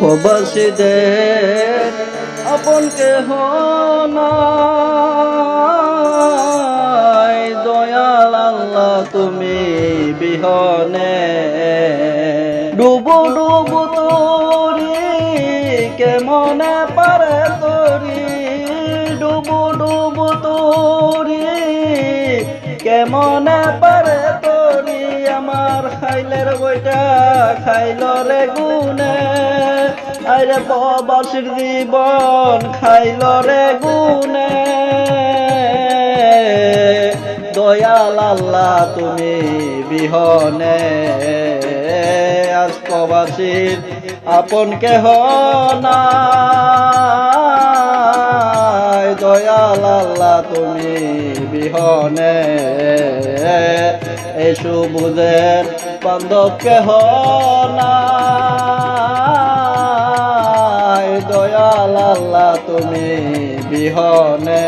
প্রবাসীদের আপন কেহ নাই, দয়াল আল্লাহ তুমি বিহনে। ডুবু ডুবু তোরি কেমনে পারে তোরি, ডুবু ডুবু তোরি কেমনে পারে তোরি। আমার খাইলের বইটা খাইল রে গুনে, আরে প্রবাসীর জীবন খাইল রে গুনে। দয়াল আল্লাহ তুমি বিহনে, আজ প্রবাসীর আপন কেহ নাই, দয়াল আল্লাহ তুমি বিহনে। এই সুবুদের বান্ধব কেহ নাই, দয়াল আল্লাহ তুমি বিহনে।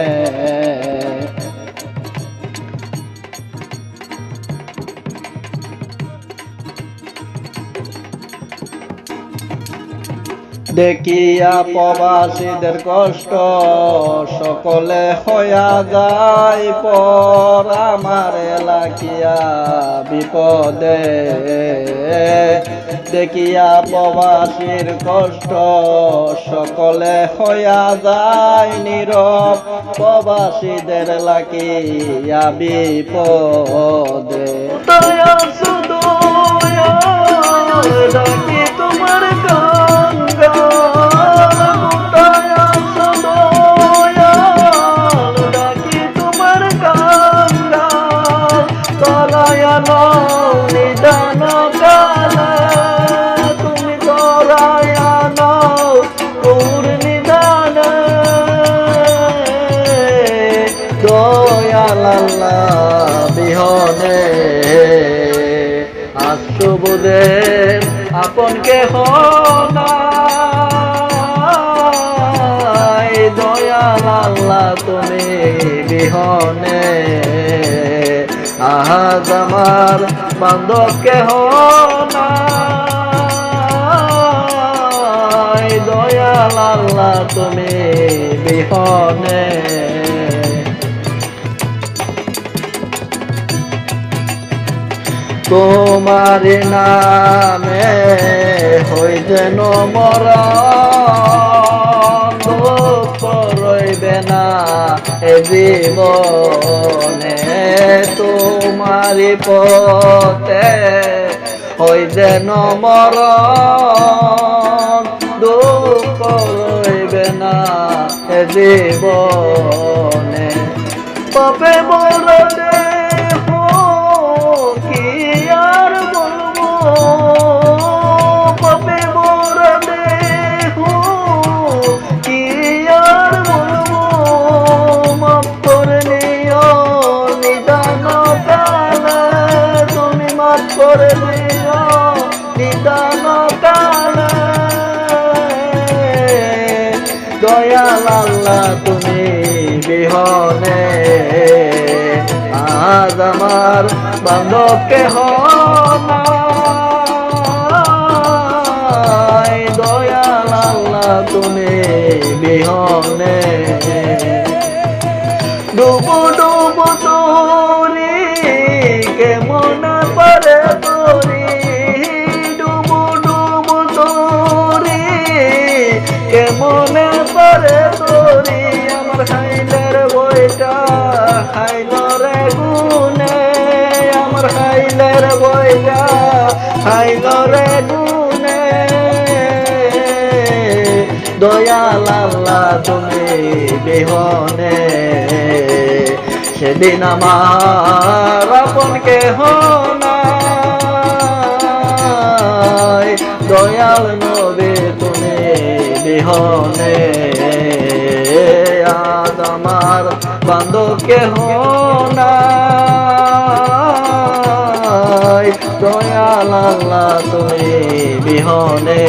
দেখিয়া প্রবাসীদের কষ্ট সকলে হইয়া যায় পর, আমার এলাকিয়া বিপদে। দেখিয়া প্রবাসীর কষ্ট সকলে হইয়া যায় নীরব, প্রবাসীদের লাকিয়া বিপদে। ডাকি তোমার নিদান কালে তুমি করায়া নাও ওর নিদান। দয়াল আল্লাহ বিহনে আজ সুবুদের আপন কেহ নাই, দয়াল আল্লাহ তুমি বিহনে। আজ আমার বান্ধব কেহ নাই, দয়াল আল্লাহ তুমি বিহনে। তোমার নামে হই যেন মরণ, দুঃখ রইবে না এ জীবনে। তোমারি পথে হই যেন মরণ, দুঃখ রইবে না এ জীবনে। পাপে মরণে করে দিও নিদান কালে। দয়াল আল্লাহ তুমি বিহনে আজ আমার বান্ধব কেহ নাই, দয়াল আল্লাহ তুমি বিহনে। ডুবু ডুবু তোরি কেমন পারে তোরি, ডুবু ডুবু তোরি কেমন পারে তোরি। আমার খাইলের বইটা খাইল রে গুনে, আমার খাইলের বইটা খাইল রে গুনে। দয়াল আল্লাহ তুমি বিহনে সেদিন আমার আপন কেহ নাই, দয়াল নবী তুমি বিহনে। আজ আমার বান্ধব কেহ নাই, দয়াল আল্লাহ তুমি বিহনে।